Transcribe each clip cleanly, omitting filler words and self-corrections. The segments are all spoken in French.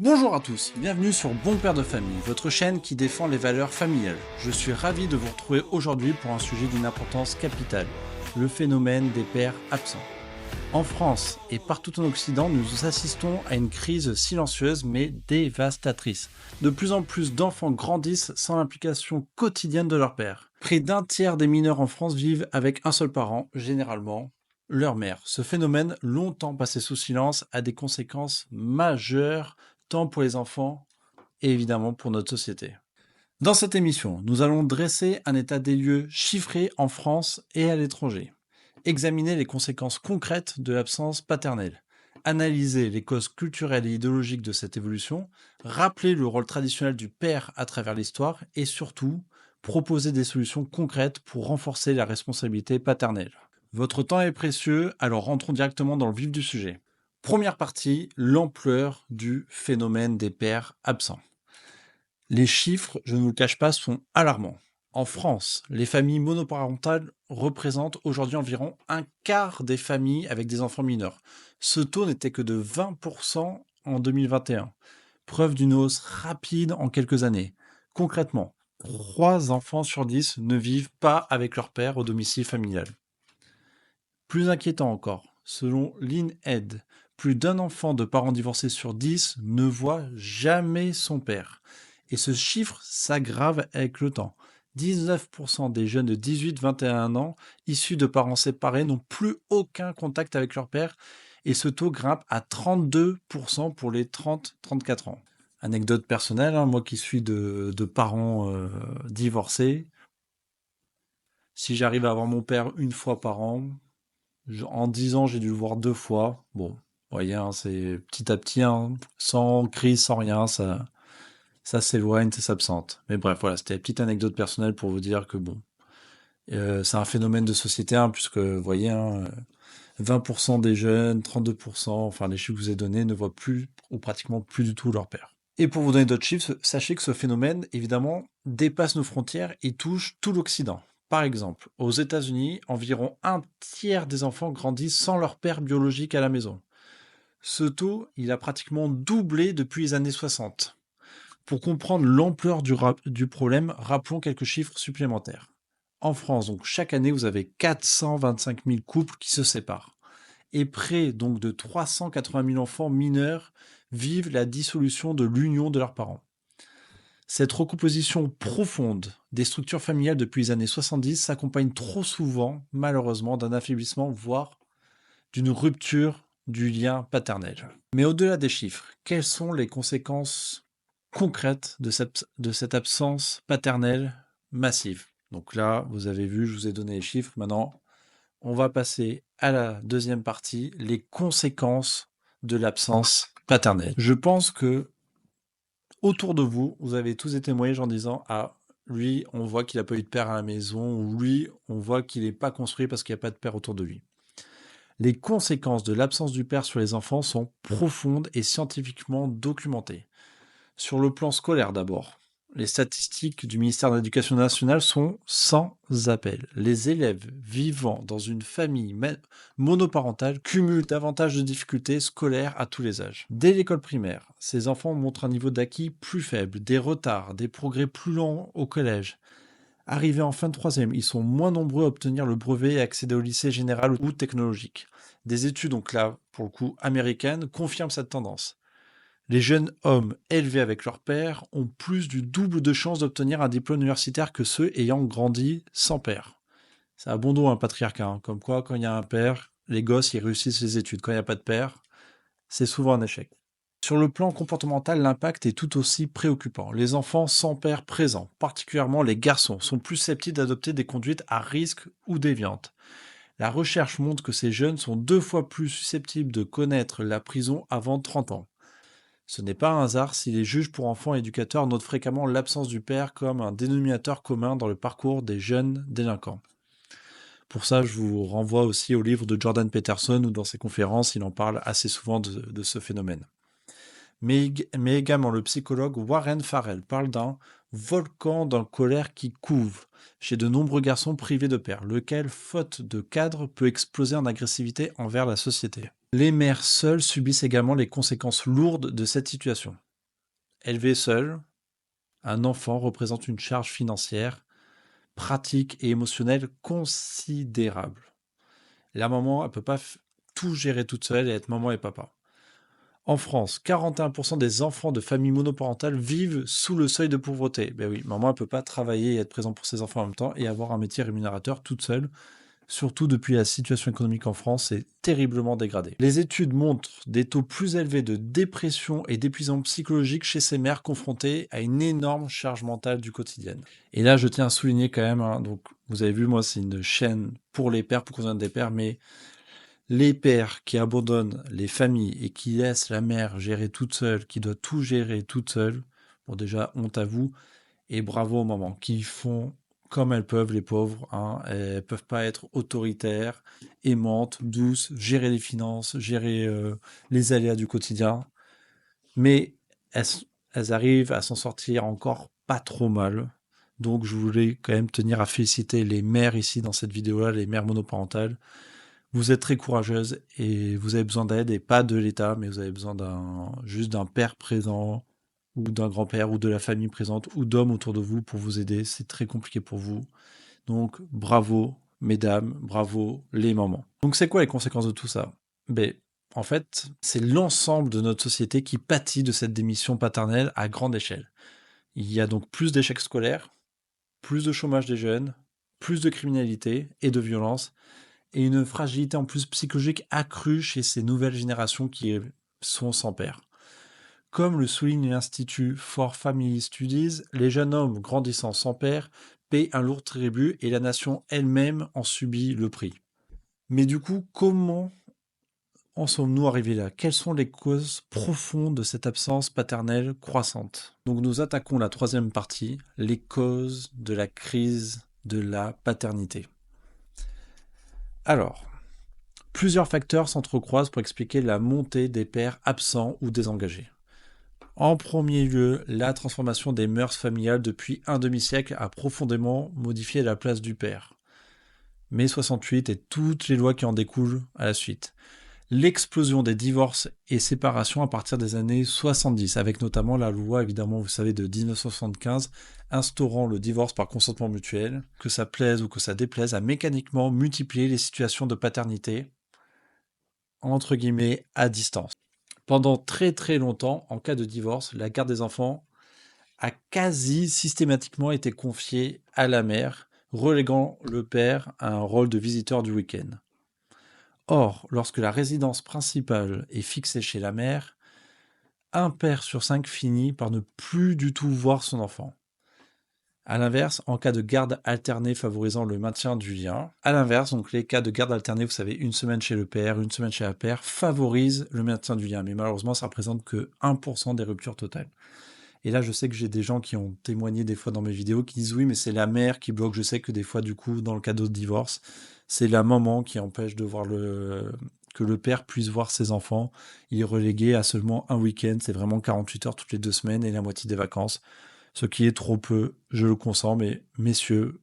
Bonjour à tous, bienvenue sur Bon Père de Famille, votre chaîne qui défend les valeurs familiales. Je suis ravi de vous retrouver aujourd'hui pour un sujet d'une importance capitale, le phénomène des pères absents. En France et partout en Occident, nous assistons à une crise silencieuse mais dévastatrice. De plus en plus d'enfants grandissent sans l'implication quotidienne de leur père. Près d'un tiers des mineurs en France vivent avec un seul parent, généralement leur mère. Ce phénomène, longtemps passé sous silence, a des conséquences majeures tant pour les enfants et évidemment pour notre société. Dans cette émission, nous allons dresser un état des lieux chiffré en France et à l'étranger, examiner les conséquences concrètes de l'absence paternelle, analyser les causes culturelles et idéologiques de cette évolution, rappeler le rôle traditionnel du père à travers l'histoire et surtout proposer des solutions concrètes pour renforcer la responsabilité paternelle. Votre temps est précieux, alors rentrons directement dans le vif du sujet. Première partie, l'ampleur du phénomène des pères absents. Les chiffres, je ne vous le cache pas, sont alarmants. En France, les familles monoparentales représentent aujourd'hui environ un quart des familles avec des enfants mineurs. Ce taux n'était que de 20% en 2021, preuve d'une hausse rapide en quelques années. Concrètement, 3 enfants sur 10 ne vivent pas avec leur père au domicile familial. Plus inquiétant encore, selon l'INED, plus d'un enfant de parents divorcés sur 10 ne voit jamais son père. Et ce chiffre s'aggrave avec le temps. 19% des jeunes de 18-21 ans issus de parents séparés n'ont plus aucun contact avec leur père et ce taux grimpe à 32% pour les 30-34 ans. Anecdote personnelle, moi qui suis de parents divorcés, si j'arrive à voir mon père une fois par an, en 10 ans, j'ai dû le voir 2 fois. Bon, vous voyez, hein, c'est petit à petit, hein, sans crise, sans rien, ça s'éloigne, ça s'absente. Mais bref, voilà, c'était une petite anecdote personnelle pour vous dire que bon, c'est un phénomène de société, hein, puisque vous voyez, hein, 20% des jeunes, 32%, enfin les chiffres que je vous ai donnés, ne voient plus ou pratiquement plus du tout leur père. Et pour vous donner d'autres chiffres, sachez que ce phénomène, évidemment, dépasse nos frontières et touche tout l'Occident. Par exemple, aux États-Unis, environ un tiers des enfants grandissent sans leur père biologique à la maison. Ce taux, il a pratiquement doublé depuis les années 60. Pour comprendre l'ampleur du problème, rappelons quelques chiffres supplémentaires. En France, donc, chaque année, vous avez 425 000 couples qui se séparent. Et près donc de 380 000 enfants mineurs vivent la dissolution de l'union de leurs parents. Cette recomposition profonde des structures familiales depuis les années 70 s'accompagne trop souvent, malheureusement, d'un affaiblissement, voire d'une rupture du lien paternel. Mais au-delà des chiffres, quelles sont les conséquences concrètes de cette absence paternelle massive? Donc là, vous avez vu, je vous ai donné les chiffres. Maintenant, on va passer à la deuxième partie, les conséquences de l'absence paternelle. Je pense que autour de vous, vous avez tous été témoignages en disant ah, lui, on voit qu'il n'a pas eu de père à la maison, ou lui, on voit qu'il n'est pas construit parce qu'il n'y a pas de père autour de lui. Les conséquences de l'absence du père sur les enfants sont profondes et scientifiquement documentées. Sur le plan scolaire d'abord, les statistiques du ministère de l'Éducation nationale sont sans appel. Les élèves vivant dans une famille monoparentale cumulent davantage de difficultés scolaires à tous les âges. Dès l'école primaire, ces enfants montrent un niveau d'acquis plus faible, des retards, des progrès plus lents au collège. Arrivés en fin de troisième, ils sont moins nombreux à obtenir le brevet et accéder au lycée général ou technologique. Des études, donc là, pour le coup, américaines, confirment cette tendance. Les jeunes hommes élevés avec leur père ont plus du double de chances d'obtenir un diplôme universitaire que ceux ayant grandi sans père. C'est un bon dos, un patriarcat, hein. Comme quoi, quand il y a un père, les gosses, ils réussissent les études. Quand il n'y a pas de père, c'est souvent un échec. Sur le plan comportemental, l'impact est tout aussi préoccupant. Les enfants sans père présent, particulièrement les garçons, sont plus susceptibles d'adopter des conduites à risque ou déviantes. La recherche montre que ces jeunes sont 2 fois plus susceptibles de connaître la prison avant 30 ans. Ce n'est pas un hasard si les juges pour enfants et éducateurs notent fréquemment l'absence du père comme un dénominateur commun dans le parcours des jeunes délinquants. Pour ça, je vous renvoie aussi au livre de Jordan Peterson où dans ses conférences, il en parle assez souvent de ce phénomène. Mais également le psychologue Warren Farrell parle d'un volcan dans colère qui couve chez de nombreux garçons privés de père, lequel, faute de cadre, peut exploser en agressivité envers la société. Les mères seules subissent également les conséquences lourdes de cette situation. Élever seul un enfant représente une charge financière, pratique et émotionnelle considérable. La maman, elle peut pas tout gérer toute seule et être maman et papa. En France, 41% des enfants de familles monoparentales vivent sous le seuil de pauvreté. Ben oui, maman ne peut pas travailler et être présente pour ses enfants en même temps et avoir un métier rémunérateur toute seule. Surtout depuis la situation économique en France, c'est terriblement dégradé. Les études montrent des taux plus élevés de dépression et d'épuisement psychologique chez ces mères confrontées à une énorme charge mentale du quotidien. Et là, je tiens à souligner quand même, hein, donc vous avez vu, moi, c'est une chaîne pour les pères, pour qu'on ait des pères, mais les pères qui abandonnent les familles et qui laissent la mère gérer toute seule, qui doit tout gérer toute seule, bon déjà, honte à vous, et bravo aux mamans qui font comme elles peuvent, les pauvres. Hein. Elles peuvent pas être autoritaires, aimantes, douces, gérer les finances, gérer les aléas du quotidien. Mais elles, elles arrivent à s'en sortir encore pas trop mal. Donc je voulais quand même tenir à féliciter les mères ici dans cette vidéo-là, les mères monoparentales. Vous êtes très courageuses et vous avez besoin d'aide et pas de l'État, mais vous avez besoin juste d'un père présent ou d'un grand-père ou de la famille présente ou d'hommes autour de vous pour vous aider. C'est très compliqué pour vous. Donc bravo mesdames, bravo les mamans. Donc c'est quoi les conséquences de tout ça? Ben, en fait, c'est l'ensemble de notre société qui pâtit de cette démission paternelle à grande échelle. Il y a donc plus d'échecs scolaires, plus de chômage des jeunes, plus de criminalité et de violence, et une fragilité en plus psychologique accrue chez ces nouvelles générations qui sont sans père. Comme le souligne l'Institut for Family Studies, les jeunes hommes grandissant sans père paient un lourd tribut et la nation elle-même en subit le prix. Mais du coup, comment en sommes-nous arrivés là? Quelles sont les causes profondes de cette absence paternelle croissante? Donc nous attaquons la troisième partie, les causes de la crise de la paternité. Alors, plusieurs facteurs s'entrecroisent pour expliquer la montée des pères absents ou désengagés. En premier lieu, la transformation des mœurs familiales depuis un demi-siècle a profondément modifié la place du père. Mai 68 et toutes les lois qui en découlent à la suite. L'explosion des divorces et séparations à partir des années 70, avec notamment la loi, évidemment, vous savez, de 1975, instaurant le divorce par consentement mutuel, que ça plaise ou que ça déplaise, a mécaniquement multiplié les situations de paternité, entre guillemets, à distance. Pendant très très longtemps, en cas de divorce, la garde des enfants a quasi systématiquement été confiée à la mère, reléguant le père à un rôle de visiteur du week-end. Or, lorsque la résidence principale est fixée chez la mère, un père sur 5 finit par ne plus du tout voir son enfant. A l'inverse, en cas de garde alternée favorisant le maintien du lien, à l'inverse, donc les cas de garde alternée, vous savez, une semaine chez le père, une semaine chez la mère, favorisent le maintien du lien. Mais malheureusement, ça représente que 1% des ruptures totales. Et là, je sais que j'ai des gens qui ont témoigné des fois dans mes vidéos qui disent oui, mais c'est la mère qui bloque. Je sais que des fois, du coup, dans le cas de divorce, c'est la maman qui empêche de voir que le père puisse voir ses enfants. Il est relégué à seulement un week-end. C'est vraiment 48 heures toutes les 2 semaines et la moitié des vacances. Ce qui est trop peu, je le consens, mais messieurs,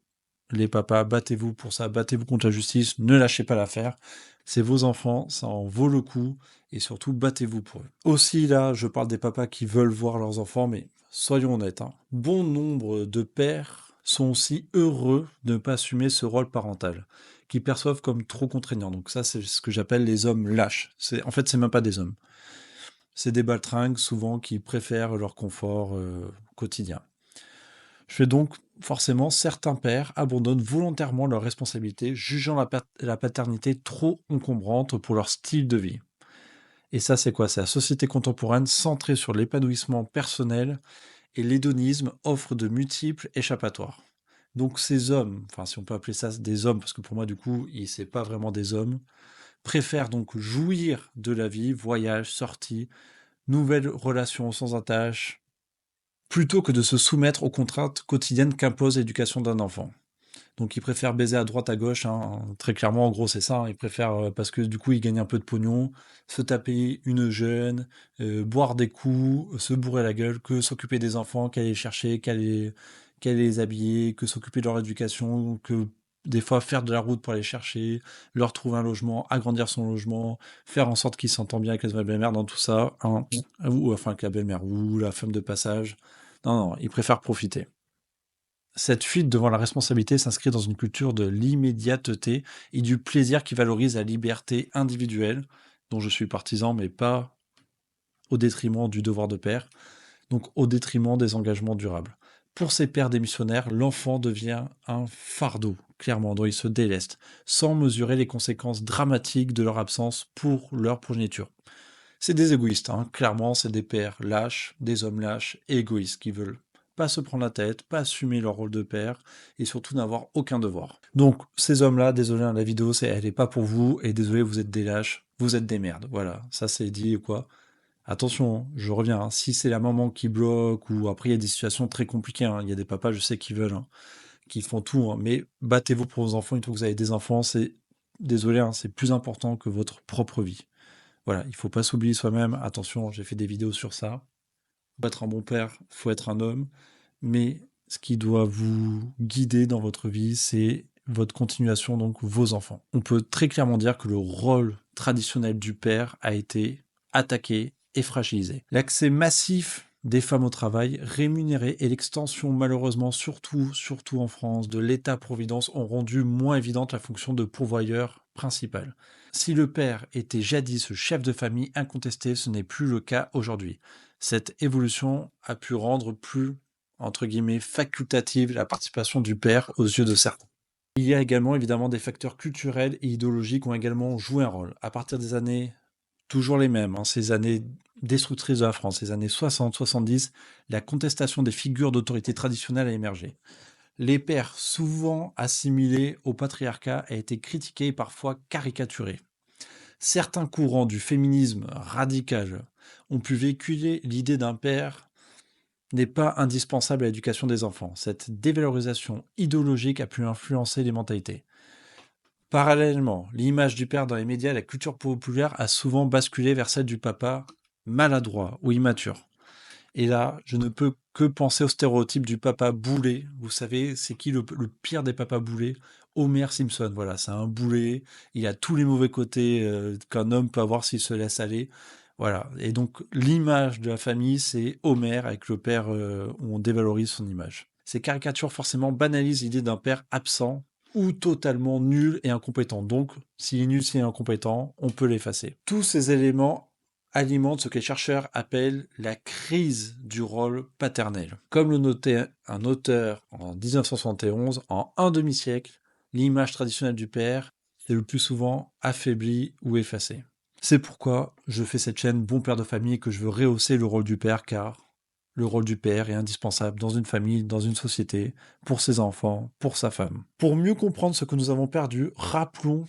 les papas, battez-vous pour ça, battez-vous contre la justice, ne lâchez pas l'affaire. C'est vos enfants, ça en vaut le coup, et surtout, battez-vous pour eux. Aussi, là, je parle des papas qui veulent voir leurs enfants, mais soyons honnêtes, hein, bon nombre de pères sont aussi heureux de ne pas assumer ce rôle parental, qu'ils perçoivent comme trop contraignant. Donc ça, c'est ce que j'appelle les hommes lâches. En fait, c'est même pas des hommes. C'est des baltringues, souvent, qui préfèrent leur confort quotidien. Je fais donc forcément, certains pères abandonnent volontairement leurs responsabilités, jugeant la paternité trop encombrante pour leur style de vie. Et ça, c'est quoi? C'est la société contemporaine centrée sur l'épanouissement personnel et l'hédonisme offre de multiples échappatoires. Donc ces hommes, enfin si on peut appeler ça des hommes, parce que pour moi du coup, c'est pas vraiment des hommes, préfèrent donc jouir de la vie, voyage, sortie, nouvelles relations sans attache, plutôt que de se soumettre aux contraintes quotidiennes qu'impose l'éducation d'un enfant. Donc ils préfèrent baiser à droite à gauche, hein, très clairement, en gros c'est ça, hein, ils préfèrent, parce que du coup ils gagnent un peu de pognon, se taper une jeune, boire des coups, se bourrer la gueule, que s'occuper des enfants, qu'aller les chercher, qu'aller les habiller, que s'occuper de leur éducation, que des fois faire de la route pour aller chercher, leur trouver un logement, agrandir son logement, faire en sorte qu'il s'entend bien avec la belle-mère dans tout ça, hein, ou enfin avec la belle-mère ou la femme de passage. Non, non, ils préfèrent profiter. Cette fuite devant la responsabilité s'inscrit dans une culture de l'immédiateté et du plaisir qui valorise la liberté individuelle, dont je suis partisan, mais pas au détriment du devoir de père, donc au détriment des engagements durables. Pour ces pères démissionnaires, l'enfant devient un fardeau, clairement, dont ils se délestent, sans mesurer les conséquences dramatiques de leur absence pour leur progéniture. C'est des égoïstes, hein. Clairement, c'est des pères lâches, des hommes lâches et égoïstes qui veulent pas se prendre la tête, pas assumer leur rôle de père et surtout n'avoir aucun devoir. Donc, ces hommes-là, désolé, hein, la vidéo, elle est pas pour vous et désolé, vous êtes des lâches, vous êtes des merdes. Voilà, ça c'est dit ou quoi. Attention, hein, je reviens, hein, si c'est la maman qui bloque ou après il y a des situations très compliquées, hein, il y a des papas, je sais, qui veulent, hein, qui font tout, hein, mais battez-vous pour vos enfants une fois que vous avez des enfants, c'est, désolé, hein, c'est plus important que votre propre vie. Voilà, il faut pas s'oublier soi-même. Attention, j'ai fait des vidéos sur ça. Pour être un bon père, faut être un homme. Mais ce qui doit vous guider dans votre vie, c'est votre continuation, donc vos enfants. On peut très clairement dire que le rôle traditionnel du père a été attaqué et fragilisé. L'accès massif des femmes au travail rémunéré et l'extension, malheureusement, surtout en France, de l'État-providence ont rendu moins évidente la fonction de pourvoyeur principal. Si le père était jadis le chef de famille incontesté, ce n'est plus le cas aujourd'hui. Cette évolution a pu rendre plus, entre guillemets, facultative la participation du père aux yeux de certains. Il y a également évidemment des facteurs culturels et idéologiques qui ont également joué un rôle. À partir des années, toujours les mêmes, hein, ces années destructrices de la France, ces années 60-70, la contestation des figures d'autorité traditionnelle a émergé. Les pères, souvent assimilés au patriarcat, a été critiqués et parfois caricaturés. Certains courants du féminisme radical ont pu véhiculer l'idée d'un père n'est pas indispensable à l'éducation des enfants. Cette dévalorisation idéologique a pu influencer les mentalités. Parallèlement, l'image du père dans les médias et la culture populaire a souvent basculé vers celle du papa maladroit ou immature. Et là, je ne peux que penser au stéréotype du papa boulet. Vous savez, c'est qui le pire des papas boulets? Homer Simpson, voilà, c'est un boulet. Il a tous les mauvais côtés qu'un homme peut avoir s'il se laisse aller. Voilà. Et donc, l'image de la famille, c'est Homer avec le père où on dévalorise son image. Ces caricatures, forcément, banalisent l'idée d'un père absent ou totalement nul et incompétent. Donc, s'il est nul, s'il est incompétent, on peut l'effacer. Tous ces éléments alimente ce que les chercheurs appellent la crise du rôle paternel. Comme le notait un auteur en 1971, en un demi-siècle, l'image traditionnelle du père est le plus souvent affaiblie ou effacée. C'est pourquoi je fais cette chaîne Bon Père de Famille et que je veux rehausser le rôle du père, car le rôle du père est indispensable dans une famille, dans une société, pour ses enfants, pour sa femme. Pour mieux comprendre ce que nous avons perdu, rappelons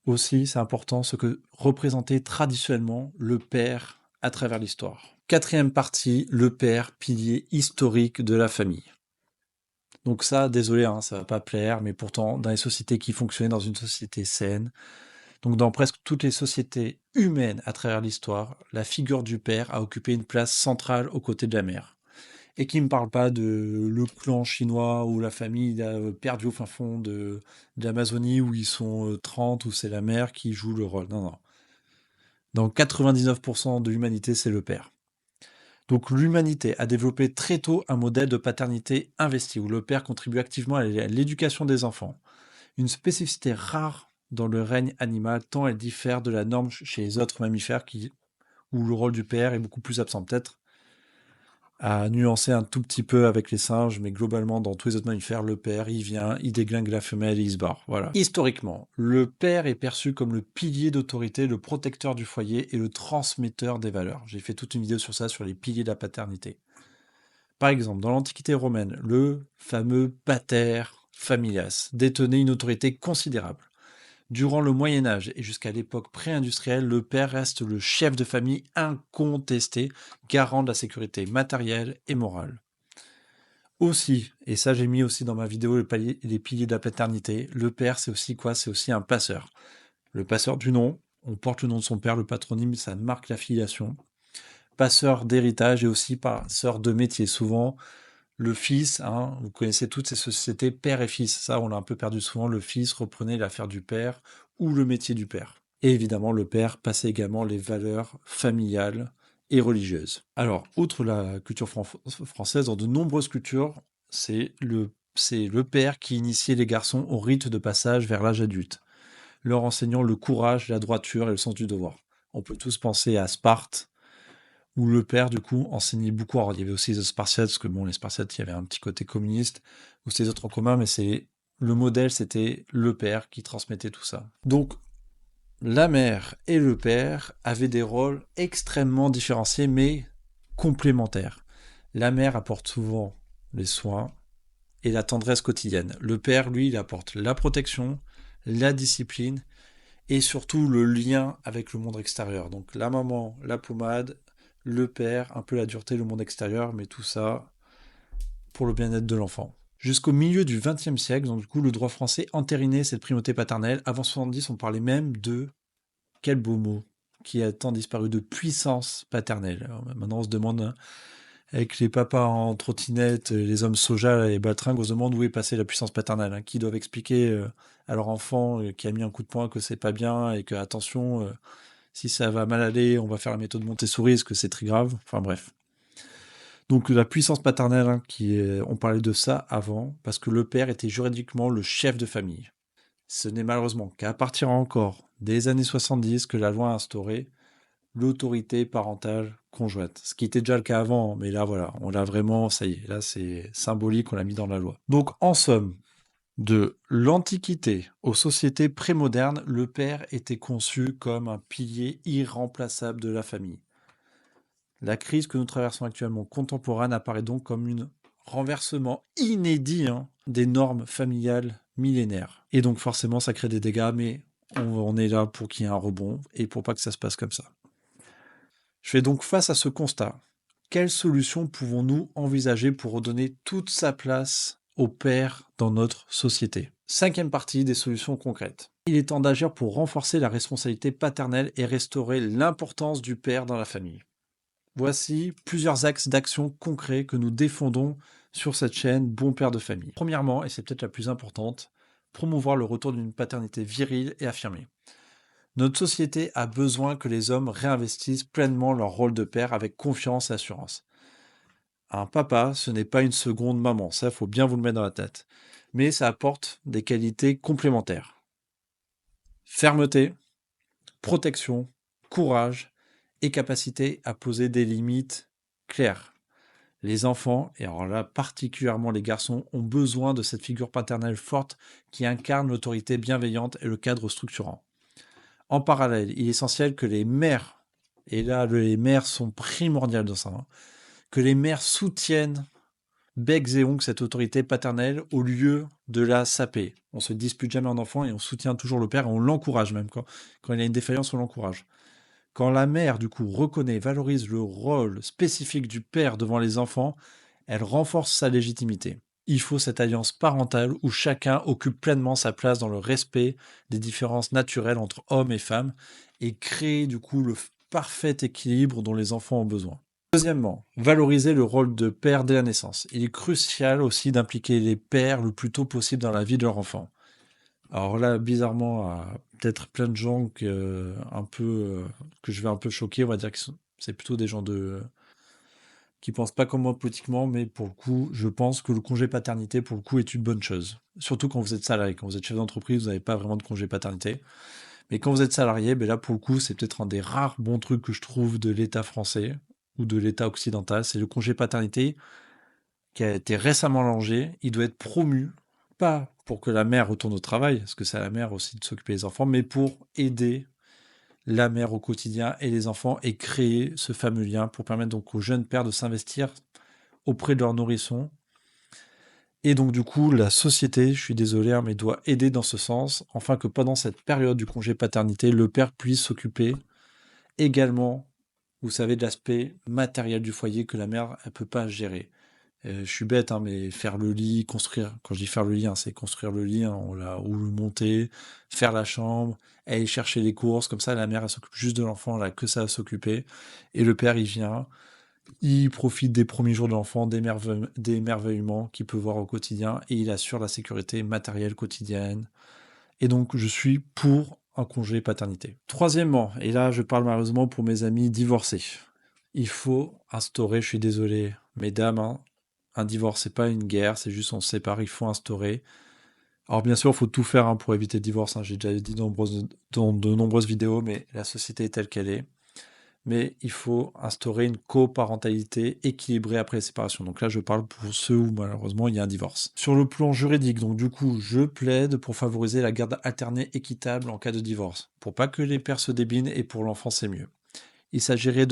aussi, c'est important, ce que représentait traditionnellement le père à travers l'histoire. Quatrième partie, le père, pilier historique de la famille. Donc ça, désolé, hein, ça va pas plaire, mais pourtant, dans les sociétés qui fonctionnaient dans une société saine, donc dans presque toutes les sociétés humaines à travers l'histoire, la figure du père a occupé une place centrale aux côtés de la mère. Et qui ne me parle pas de le clan chinois ou la famille perdue au fin fond de l'Amazonie où ils sont 30, où c'est la mère qui joue le rôle. Non, non. Dans 99% de l'humanité, c'est le père. Donc l'humanité a développé très tôt un modèle de paternité investi, où le père contribue activement à l'éducation des enfants. Une spécificité rare dans le règne animal, tant elle diffère de la norme chez les autres mammifères où le rôle du père est beaucoup plus absent. Peut-être à nuancer un tout petit peu avec les singes, mais globalement, dans tous les autres mammifères, le père, il vient, il déglingue la femelle et il se barre. Voilà. Historiquement, le père est perçu comme le pilier d'autorité, le protecteur du foyer et le transmetteur des valeurs. J'ai fait toute une vidéo sur ça, sur les piliers de la paternité. Par exemple, dans l'Antiquité romaine, le fameux pater familias détenait une autorité considérable. Durant le Moyen Âge et jusqu'à l'époque pré-industrielle, le père reste le chef de famille incontesté, garant de la sécurité matérielle et morale. Aussi, et ça j'ai mis aussi dans ma vidéo les piliers de la paternité, le père c'est aussi quoi? C'est aussi un passeur. Le passeur du nom, on porte le nom de son père, le patronyme, ça marque la filiation. Passeur d'héritage et aussi passeur de métier. Souvent, Le fils, hein, vous connaissez toutes ces sociétés père et fils. Ça, on l'a un peu perdu souvent. Le fils reprenait l'affaire du père ou le métier du père. Et évidemment, le père passait également les valeurs familiales et religieuses. Alors, outre la culture française, dans de nombreuses cultures, c'est le père qui initiait les garçons au rite de passage vers l'âge adulte, leur enseignant le courage, la droiture et le sens du devoir. On peut tous penser à Sparte, où le père, du coup, enseignait beaucoup. Alors, il y avait aussi les Spartiates, parce que bon, les Spartiates, il y avait un petit côté communiste, ou c'était des autres en commun, mais le modèle, c'était le père qui transmettait tout ça. Donc, la mère et le père avaient des rôles extrêmement différenciés, mais complémentaires. La mère apporte souvent les soins et la tendresse quotidienne. Le père, lui, il apporte la protection, la discipline et surtout le lien avec le monde extérieur. Donc la maman, la pommade, le père, un peu la dureté, le monde extérieur, mais tout ça pour le bien-être de l'enfant. Jusqu'au milieu du XXe siècle, donc du coup, le droit français entérinait cette primauté paternelle. Avant 70, on parlait même de, quel beau mot, qui a tant disparu, de puissance paternelle. Alors, maintenant, on se demande, hein, avec les papas en trottinette, les hommes soja et baltringues, on se demande où est passée la puissance paternelle, hein, qui doivent expliquer à leur enfant qui a mis un coup de poing que c'est pas bien et que, attention, si ça va mal aller, on va faire la méthode Montessori, est-ce que c'est très grave? Enfin bref. Donc la puissance paternelle, hein, on parlait de ça avant, parce que le père était juridiquement le chef de famille. Ce n'est malheureusement qu'à partir encore des années 70 que la loi a instauré l'autorité parentale conjointe. Ce qui était déjà le cas avant, mais là voilà, on l'a vraiment, ça y est, là c'est symbolique, on l'a mis dans la loi. Donc en somme, de l'Antiquité aux sociétés prémodernes, le père était conçu comme un pilier irremplaçable de la famille. La crise que nous traversons actuellement contemporaine apparaît donc comme un renversement inédit, hein, des normes familiales millénaires. Et donc forcément, ça crée des dégâts, mais on est là pour qu'il y ait un rebond et pour pas que ça se passe comme ça. Je fais donc face à ce constat. Quelles solutions pouvons-nous envisager pour redonner toute sa place au père dans notre société? Cinquième partie, des solutions concrètes. Il est temps d'agir pour renforcer la responsabilité paternelle et restaurer l'importance du père dans la famille. Voici plusieurs axes d'action concrets que nous défendons sur cette chaîne Bon Père de Famille. Premièrement, et c'est peut-être la plus importante, promouvoir le retour d'une paternité virile et affirmée. Notre société a besoin que les hommes réinvestissent pleinement leur rôle de père avec confiance et assurance. Un papa, ce n'est pas une seconde maman, ça, il faut bien vous le mettre dans la tête. Mais ça apporte des qualités complémentaires. Fermeté, protection, courage et capacité à poser des limites claires. Les enfants, et alors là particulièrement les garçons, ont besoin de cette figure paternelle forte qui incarne l'autorité bienveillante et le cadre structurant. En parallèle, il est essentiel que les mères, et là les mères sont primordiales dans ça, hein, que les mères soutiennent becs et ongles cette autorité paternelle au lieu de la saper. On se dispute jamais un enfant et on soutient toujours le père et on l'encourage même. Quand il a une défaillance, on l'encourage. Quand la mère, du coup, reconnaît et valorise le rôle spécifique du père devant les enfants, elle renforce sa légitimité. Il faut cette alliance parentale où chacun occupe pleinement sa place dans le respect des différences naturelles entre hommes et femmes et créer du coup le parfait équilibre dont les enfants ont besoin. Deuxièmement, valoriser le rôle de père dès la naissance. Il est crucial aussi d'impliquer les pères le plus tôt possible dans la vie de leur enfant. Alors là, bizarrement, peut-être plein de gens que je vais un peu choquer, on va dire que c'est plutôt des gens qui pensent pas comme moi politiquement, mais pour le coup, je pense que le congé paternité, pour le coup, est une bonne chose. Surtout quand vous êtes salarié, quand vous êtes chef d'entreprise, vous n'avez pas vraiment de congé paternité. Mais quand vous êtes salarié, ben là, pour le coup, c'est peut-être un des rares bons trucs que je trouve de l'État français ou de l'État occidental, c'est le congé paternité qui a été récemment lancé. Il doit être promu, pas pour que la mère retourne au travail, parce que c'est à la mère aussi de s'occuper des enfants, mais pour aider la mère au quotidien et les enfants et créer ce fameux lien pour permettre donc aux jeunes pères de s'investir auprès de leurs nourrissons. Et donc du coup, la société, je suis désolé, hein, mais doit aider dans ce sens, afin que pendant cette période du congé paternité, le père puisse s'occuper également, vous savez, de l'aspect matériel du foyer que la mère, elle peut pas gérer. Je suis bête, hein, mais faire le lit, construire, quand je dis faire le lit, hein, c'est construire le lit, hein, ou le monter, faire la chambre, aller chercher les courses, comme ça la mère elle s'occupe juste de l'enfant, elle a que ça à s'occuper, et le père il vient, Il profite des premiers jours de l'enfant, des émerveillements qu'il peut voir au quotidien, et il assure la sécurité matérielle quotidienne. Et donc, je suis pour un congé paternité. Troisièmement, et là, je parle malheureusement pour mes amis divorcés. Il faut instaurer, je suis désolé, mesdames, hein, un divorce, c'est pas une guerre, c'est juste on se sépare, il faut instaurer. Alors bien sûr, il faut tout faire hein, pour éviter le divorce, hein, j'ai déjà dit dans de nombreuses vidéos, mais la société est telle qu'elle est. Mais il faut instaurer une coparentalité équilibrée après la séparation. Donc là, je parle pour ceux où malheureusement il y a un divorce. Sur le plan juridique, donc du coup, je plaide pour favoriser la garde alternée équitable en cas de divorce, pour pas que les pères se débinent et pour l'enfant c'est mieux. Il s'agirait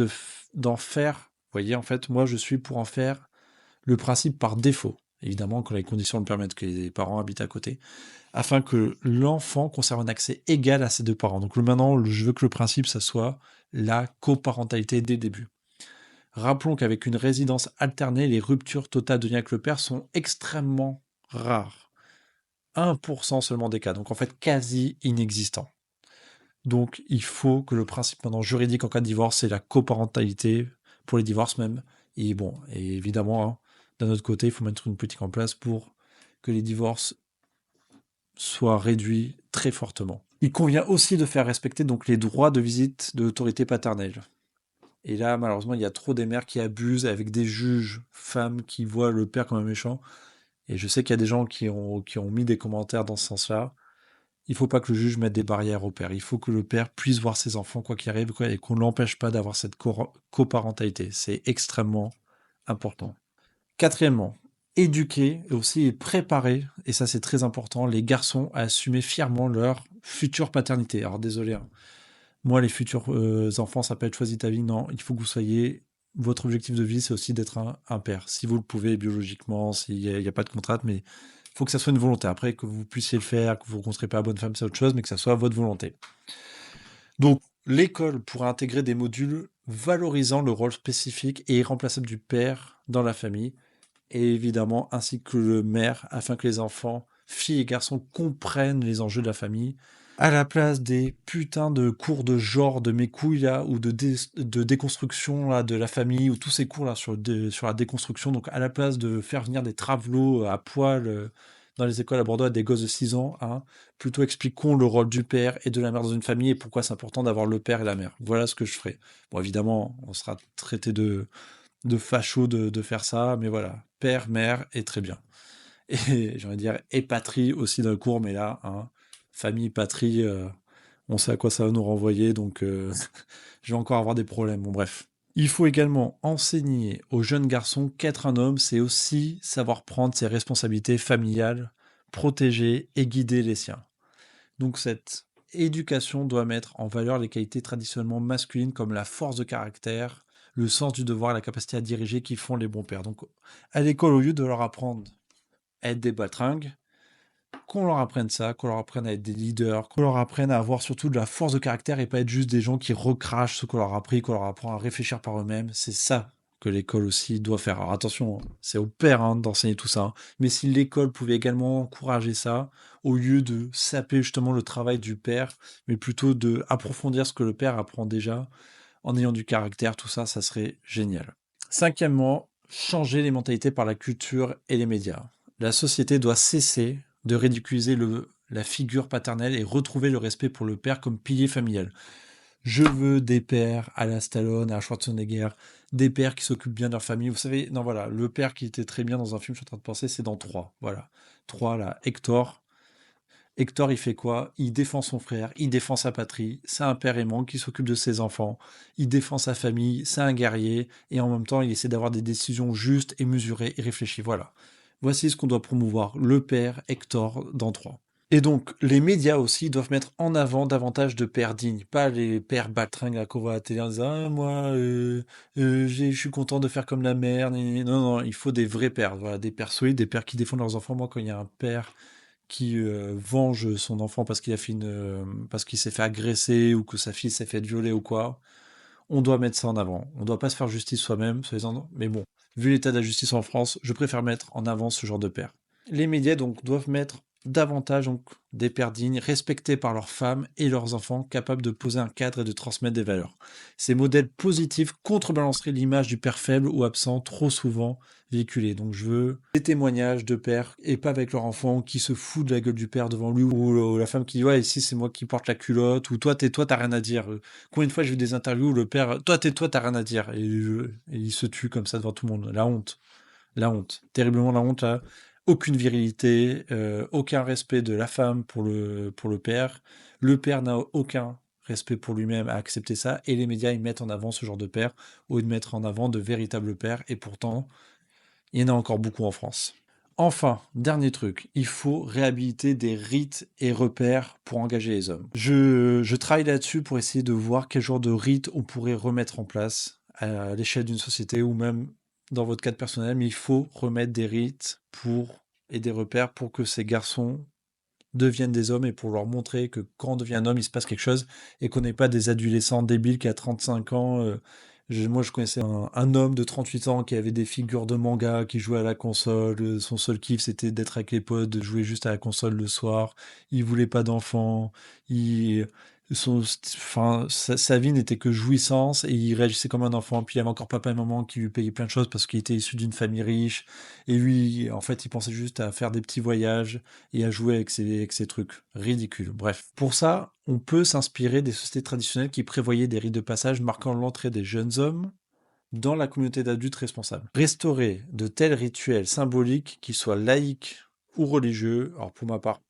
d'en faire, vous voyez, en fait, moi je suis pour en faire le principe par défaut, évidemment quand les conditions le permettent, que les parents habitent à côté, afin que l'enfant conserve un accès égal à ses deux parents. Donc maintenant, je veux que le principe, ça soit la coparentalité dès le début. Rappelons qu'avec une résidence alternée, les ruptures totales de lien avec le père sont extrêmement rares. 1% seulement des cas, donc en fait quasi inexistant. Donc il faut que le principe maintenant juridique en cas de divorce, c'est la coparentalité, pour les divorces même. Et bon, et évidemment, hein, d'un autre côté, il faut mettre une politique en place pour que les divorces soient réduits très fortement. Il convient aussi de faire respecter donc les droits de visite de l'autorité paternelle. Et là, malheureusement, il y a trop des mères qui abusent avec des juges femmes qui voient le père comme un méchant. Et je sais qu'il y a des gens qui ont mis des commentaires dans ce sens-là. Il faut pas que le juge mette des barrières au père. Il faut que le père puisse voir ses enfants quoi qu'il arrive et qu'on ne l'empêche pas d'avoir cette coparentalité. C'est extrêmement important. Quatrièmement, éduquer et aussi préparer, et ça c'est très important, les garçons à assumer fièrement leur future paternité. Alors désolé, hein. Moi les futurs enfants, ça peut être choisi ta vie, non, il faut que vous soyez... Votre objectif de vie, c'est aussi d'être un père. Si vous le pouvez biologiquement, s'il n'y a pas de contrainte, mais il faut que ça soit une volonté. Après, que vous puissiez le faire, que vous ne rencontrez pas la bonne femme, c'est autre chose, mais que ça soit votre volonté. Donc, l'école pourra intégrer des modules valorisant le rôle spécifique et irremplaçable du père dans la famille, et évidemment, ainsi que le maire, afin que les enfants, filles et garçons, comprennent les enjeux de la famille, à la place des putains de cours de genre de mes couilles là, ou de déconstruction là, de la famille, ou tous ces cours là sur la déconstruction, donc à la place de faire venir des travelots à poil dans les écoles à Bordeaux à des gosses de 6 ans, hein, plutôt expliquons le rôle du père et de la mère dans une famille et pourquoi c'est important d'avoir le père et la mère. Voilà ce que je ferai. Bon, évidemment, on sera traité de facho de faire ça, mais voilà, père, mère, et très bien. Et j'ai envie de dire, et patrie aussi dans le cours, mais là, hein, famille, patrie, on sait à quoi ça va nous renvoyer, donc je vais encore avoir des problèmes, bon bref. Il faut également enseigner aux jeunes garçons qu'être un homme, c'est aussi savoir prendre ses responsabilités familiales, protéger et guider les siens. Donc cette éducation doit mettre en valeur les qualités traditionnellement masculines comme la force de caractère, le sens du devoir et la capacité à diriger qui font les bons pères. Donc à l'école, au lieu de leur apprendre à être des baltringues, qu'on leur apprenne ça, qu'on leur apprenne à être des leaders, qu'on leur apprenne à avoir surtout de la force de caractère et pas être juste des gens qui recrachent ce qu'on leur a appris, qu'on leur apprend à réfléchir par eux-mêmes. C'est ça que l'école aussi doit faire. Alors attention, c'est au père hein, d'enseigner tout ça. Hein. Mais si l'école pouvait également encourager ça, au lieu de saper justement le travail du père, mais plutôt de approfondir ce que le père apprend déjà, en ayant du caractère, tout ça, ça serait génial. Cinquièmement, changer les mentalités par la culture et les médias. La société doit cesser de ridiculiser la figure paternelle et retrouver le respect pour le père comme pilier familial. Je veux des pères à la Stallone, à Schwarzenegger, des pères qui s'occupent bien de leur famille. Vous savez, non voilà, le père qui était très bien dans un film, je suis en train de penser, c'est dans 3. Voilà. 3 là, Hector. Hector, il fait quoi? Il défend son frère, il défend sa patrie, c'est un père aimant qui s'occupe de ses enfants, il défend sa famille, c'est un guerrier, et en même temps, il essaie d'avoir des décisions justes et mesurées et réfléchies. Voilà. Voici ce qu'on doit promouvoir, le père Hector dans 3. Et donc, les médias aussi doivent mettre en avant davantage de pères dignes, pas les pères baltringues qu'on voit à la télé en disant ah, moi, je suis content de faire comme la mère. Non, non, il faut des vrais pères, voilà, des pères solides, des pères qui défendent leurs enfants. Moi, quand il y a un père qui venge son enfant parce qu'il a fait parce qu'il s'est fait agresser ou que sa fille s'est fait violer ou quoi, on doit mettre ça en avant. On doit pas se faire justice soi-même, mais bon, vu l'état de la justice en France, je préfère mettre en avant ce genre de père. Les médias donc doivent mettre davantage donc des pères dignes, respectés par leurs femmes et leurs enfants, capables de poser un cadre et de transmettre des valeurs. Ces modèles positifs contrebalanceraient l'image du père faible ou absent trop souvent véhiculée. Donc je veux des témoignages de pères et pas avec leur enfant qui se fout de la gueule du père devant lui ou la femme qui dit ouais ici c'est moi qui porte la culotte ou toi t'as rien à dire. Combien de fois j'ai vu des interviews où le père toi t'as rien à dire et il se tue comme ça devant tout le monde. La honte, terriblement la honte là. Aucune virilité, aucun respect de la femme pour le père. Le père n'a aucun respect pour lui-même à accepter ça, et les médias ils mettent en avant ce genre de père au lieu de mettre en avant de véritables pères, et pourtant il y en a encore beaucoup en France. Enfin, dernier truc, il faut réhabiliter des rites et repères pour engager les hommes. Je travaille là-dessus pour essayer de voir quel genre de rites on pourrait remettre en place à l'échelle d'une société ou même dans votre cadre personnel, mais il faut remettre des rites et des repères pour que ces garçons deviennent des hommes et pour leur montrer que quand on devient un homme, il se passe quelque chose et qu'on n'est pas des adolescents débiles qui a 35 ans. Moi, je connaissais un homme de 38 ans qui avait des figures de manga, qui jouait à la console. Son seul kiff, c'était d'être avec les potes, de jouer juste à la console le soir. Il voulait pas d'enfants. Il, sa vie n'était que jouissance et il réagissait comme un enfant. Puis il avait encore papa et maman qui lui payaient plein de choses parce qu'il était issu d'une famille riche. Et lui, en fait, il pensait juste à faire des petits voyages et à jouer avec ces trucs ridicules. Bref, pour ça, on peut s'inspirer des sociétés traditionnelles qui prévoyaient des rites de passage marquant l'entrée des jeunes hommes dans la communauté d'adultes responsables. Restaurer de tels rituels symboliques, qu'ils soient laïques ou religieux, alors pour ma part,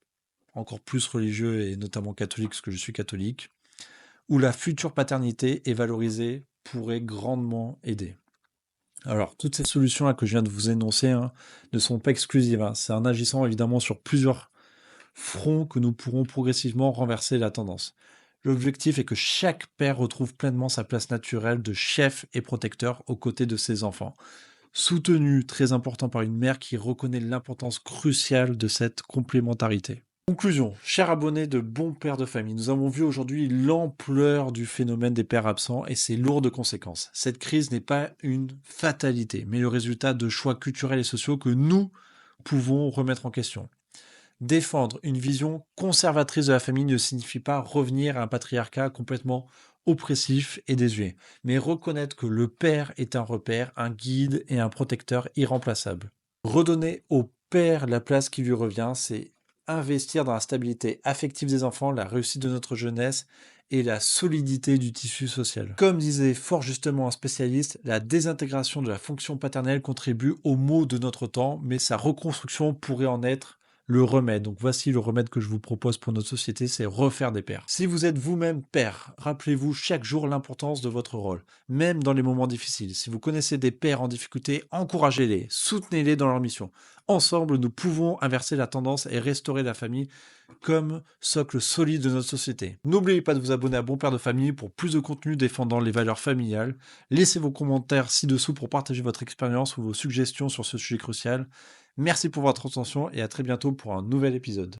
encore plus religieux et notamment catholique, parce que je suis catholique, où la future paternité est valorisée, pourrait grandement aider. Alors, toutes ces solutions-là que je viens de vous énoncer ne sont pas exclusives. C'est en agissant évidemment sur plusieurs fronts que nous pourrons progressivement renverser la tendance. L'objectif est que chaque père retrouve pleinement sa place naturelle de chef et protecteur aux côtés de ses enfants. Soutenu, très important, par une mère qui reconnaît l'importance cruciale de cette complémentarité. Conclusion, chers abonnés de Bons Pères de Famille, nous avons vu aujourd'hui l'ampleur du phénomène des pères absents et ses lourdes conséquences. Cette crise n'est pas une fatalité, mais le résultat de choix culturels et sociaux que nous pouvons remettre en question. Défendre une vision conservatrice de la famille ne signifie pas revenir à un patriarcat complètement oppressif et désuet, mais reconnaître que le père est un repère, un guide et un protecteur irremplaçable. Redonner au père la place qui lui revient, c'est investir dans la stabilité affective des enfants, la réussite de notre jeunesse et la solidité du tissu social. Comme disait fort justement un spécialiste, la désintégration de la fonction paternelle contribue au maux de notre temps, mais sa reconstruction pourrait en être le remède. Donc voici le remède que je vous propose pour notre société, c'est refaire des pères. Si vous êtes vous-même père, rappelez-vous chaque jour l'importance de votre rôle, même dans les moments difficiles. Si vous connaissez des pères en difficulté, encouragez-les, soutenez-les dans leur mission. Ensemble, nous pouvons inverser la tendance et restaurer la famille comme socle solide de notre société. N'oubliez pas de vous abonner à Bon Père de Famille pour plus de contenu défendant les valeurs familiales. Laissez vos commentaires ci-dessous pour partager votre expérience ou vos suggestions sur ce sujet crucial. Merci pour votre attention et à très bientôt pour un nouvel épisode.